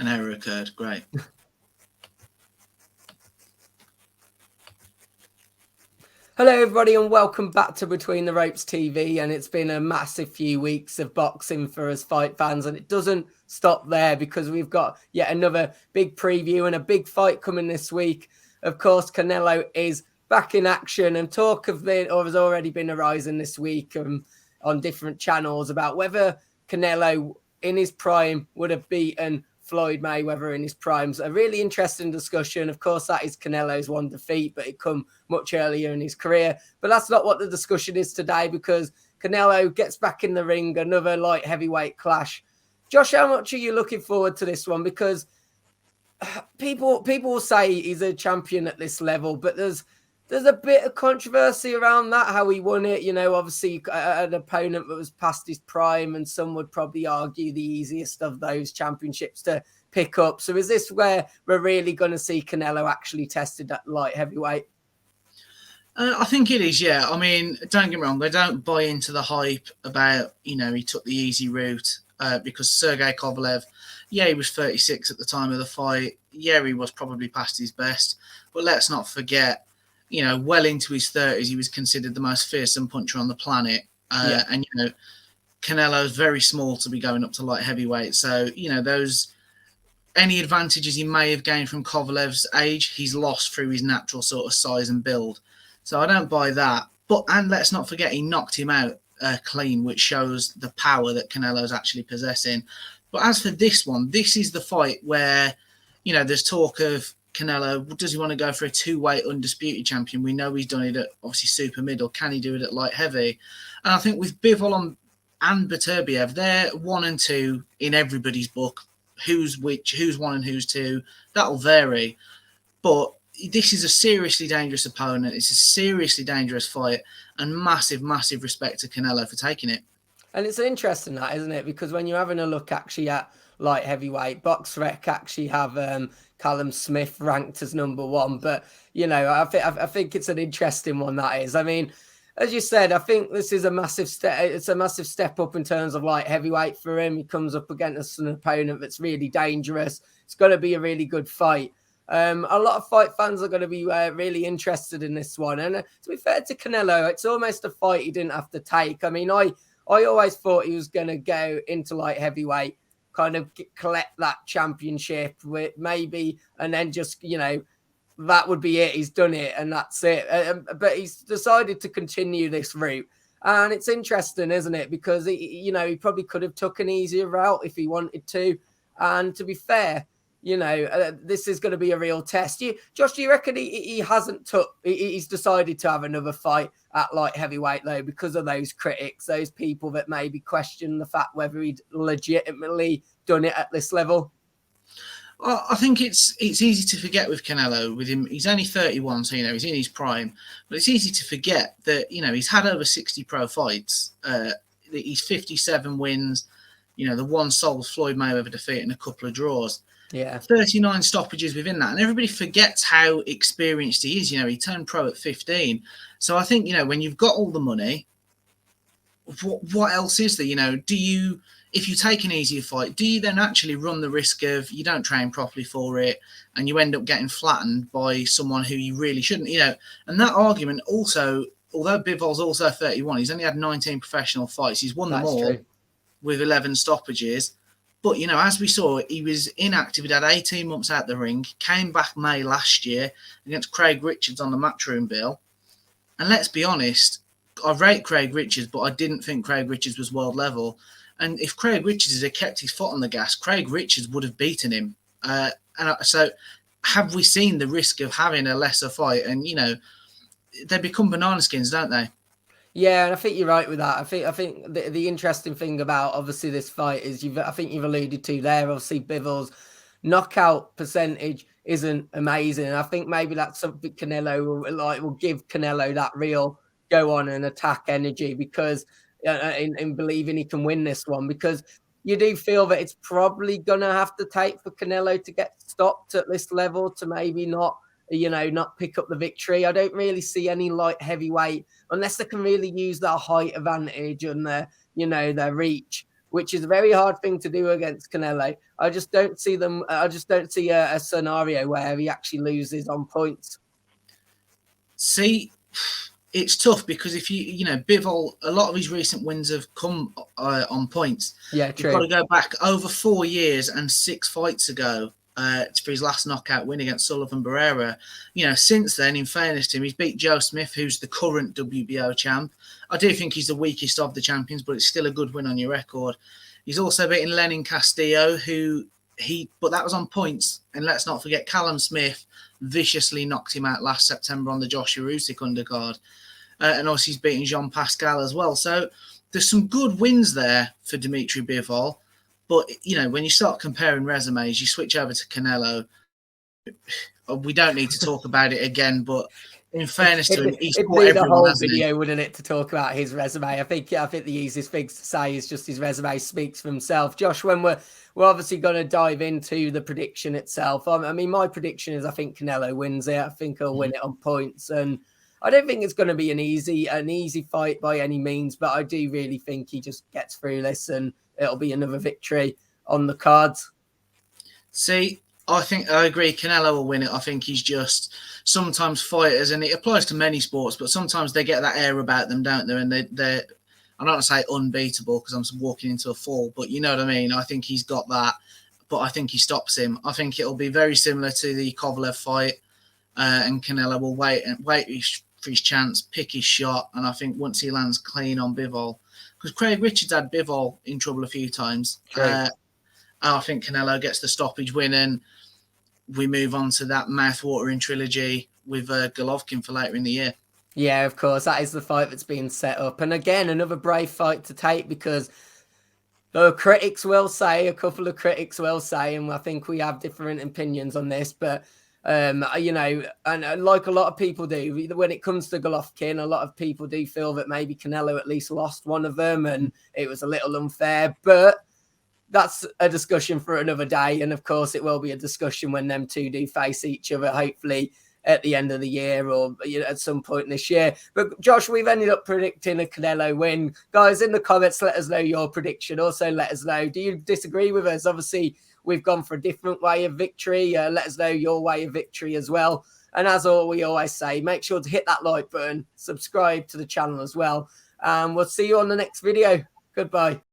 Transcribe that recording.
An error occurred. Great. Hello, everybody, and welcome back to Between the Ropes TV. And it's been a massive few weeks of boxing for us fight fans, and it doesn't stop there because we've got yet another big preview and a big fight coming this week. Of course, Canelo is back in action, and talk has already been arising this week on different channels about whether Canelo in his prime would have beaten Floyd Mayweather in his primes. A really interesting discussion. Of course, that is Canelo's one defeat, but it come much earlier in his career. But that's not what the discussion is today, because Canelo gets back in the ring, another light heavyweight clash. Josh, how much are you looking forward to this one? Because people will say he's a champion at this level, but there's a bit of controversy around that, how he won it. You know, obviously an opponent that was past his prime, and some would probably argue the easiest of those championships to pick up. So is this where we're really going to see Canelo actually tested at light heavyweight? I think it is, yeah. I mean, don't get me wrong, I don't buy into the hype about, he took the easy route because Sergey Kovalev, yeah, he was 36 at the time of the fight. Yeah, he was probably past his best. But let's not forget, well into his 30s, he was considered the most fearsome puncher on the planet. And, Canelo's very small to be going up to light heavyweight. So, any advantages he may have gained from Kovalev's age, he's lost through his natural sort of size and build. So I don't buy that. And let's not forget, he knocked him out clean, which shows the power that Canelo's actually possessing. But as for this one, this is the fight where, there's talk of Canelo, does he want to go for a two-weight undisputed champion? We know he's done it at obviously super middle. Can he do it at light heavy? And I think with Bivol and Beterbiev, they're 1 and 2 in everybody's book. Who's which, who's 1 and who's 2, that'll vary. But this is a seriously dangerous opponent. It's a seriously dangerous fight, and massive, massive respect to Canelo for taking it. And it's interesting that, isn't it? Because when you're having a look actually at light heavyweight, BoxRec actually have Callum Smith ranked as number 1. But, I think it's an interesting one, that is. I mean, as you said, I think this is a massive step. It's a massive step up in terms of light heavyweight for him. He comes up against an opponent that's really dangerous. It's going to be a really good fight. A lot of fight fans are going to be really interested in this one. And to be fair to Canelo, it's almost a fight he didn't have to take. I mean, I always thought he was going to go into light heavyweight, kind of collect that championship with maybe, and then just, that would be it. He's done it and that's it. But he's decided to continue this route. And it's interesting, isn't it? Because, he probably could have took an easier route if he wanted to. And to be fair, this is going to be a real test. Josh, do you reckon he's decided to have another fight at light heavyweight, though, because of those critics, those people that maybe question the fact whether he'd legitimately done it at this level? Well, I think it's easy to forget with Canelo. With him, he's only 31, so he's in his prime. But it's easy to forget that he's had over 60 pro fights. He's 57 wins. The one sole Floyd Mayweather defeat and a couple of draws. Yeah, 39 stoppages within that, and everybody forgets how experienced he is. He turned pro at 15. So I think when you've got all the money, what else is there? If you take an easier fight, do you then actually run the risk of you don't train properly for it and you end up getting flattened by someone who you really shouldn't? And that argument also, although Bivol's also 31, he's only had 19 professional fights. He's won them all with 11 stoppages. But, as we saw, he was inactive. He'd had 18 months out the ring, came back May last year against Craig Richards on the Matchroom bill. And let's be honest, I rate Craig Richards, but I didn't think Craig Richards was world level. And if Craig Richards had kept his foot on the gas, Craig Richards would have beaten him. So have we seen the risk of having a lesser fight? And, they become banana skins, don't they? Yeah, and I think you're right with that. I think the interesting thing about obviously this fight is I think you've alluded to there. Obviously, Bivol's knockout percentage isn't amazing, and I think maybe that's something Canelo will give Canelo that real go on and attack energy, because in believing he can win this one, because you do feel that it's probably gonna have to take for Canelo to get stopped at this level to maybe not pick up the victory. I don't really see any light heavyweight unless they can really use their height advantage and their reach which is a very hard thing to do against Canelo. I just don't see them. I just don't see a scenario where he actually loses on points. See, it's tough because if you know, Bivol, a lot of his recent wins have come on points. Yeah, You've true. got to go back over 4 years and 6 fights ago for his last knockout win against Sullivan Barrera. You know, since then, in fairness to him, he's beat Joe Smith, who's the current WBO champ. I do think he's the weakest of the champions, but it's still a good win on your record. He's also beaten Lenin Castillo, but that was on points. And let's not forget, Callum Smith viciously knocked him out last September on the Joshua Usyk undercard. And also he's beaten Jean Pascal as well. So there's some good wins there for Dmitry Bivol. But, you know, when you start comparing resumes, you switch over to Canelo. We don't need to talk about it again, but in fairness to him, he's it'd fought need a everyone, whole hasn't he? video, wouldn't it, to talk about his resume? I think the easiest thing to say is just his resume speaks for himself. Josh, when we're obviously going to dive into the prediction itself. I mean, my prediction is I think Canelo wins it. I think he'll win it on points, and I don't think it's going to be an easy fight by any means. But I do really think he just gets through this, and it'll be another victory on the cards. See, I agree. Canelo will win it. I think he's just sometimes fighters, and it applies to many sports, but sometimes they get that air about them, don't they? And they're I don't want to say unbeatable because I'm walking into a fall, but you know what I mean? I think he's got that, but I think he stops him. I think it'll be very similar to the Kovalev fight, and Canelo will wait for his chance, pick his shot, and I think once he lands clean on Bivol, because Craig Richards had Bivol in trouble a few times. I think Canelo gets the stoppage win, and we move on to that mouth-watering trilogy with Golovkin for later in the year. Yeah, of course. That is the fight that's being set up. And again, another brave fight to take because the critics will say, a couple of critics will say, and I think we have different opinions on this, but, you know, and like a lot of people do, when it comes to Golovkin, a lot of people do feel that maybe Canelo at least lost one of them and it was a little unfair, but that's a discussion for another day. And of course, it will be a discussion when them two do face each other, hopefully at the end of the year or at some point this year. But Josh, we've ended up predicting a Canelo win. Guys, in the comments, let us know your prediction. Also, let us know, do you disagree with us? Obviously, we've gone for a different way of victory. Let us know your way of victory as well. And as we always say, make sure to hit that like button, subscribe to the channel as well. And we'll see you on the next video. Goodbye.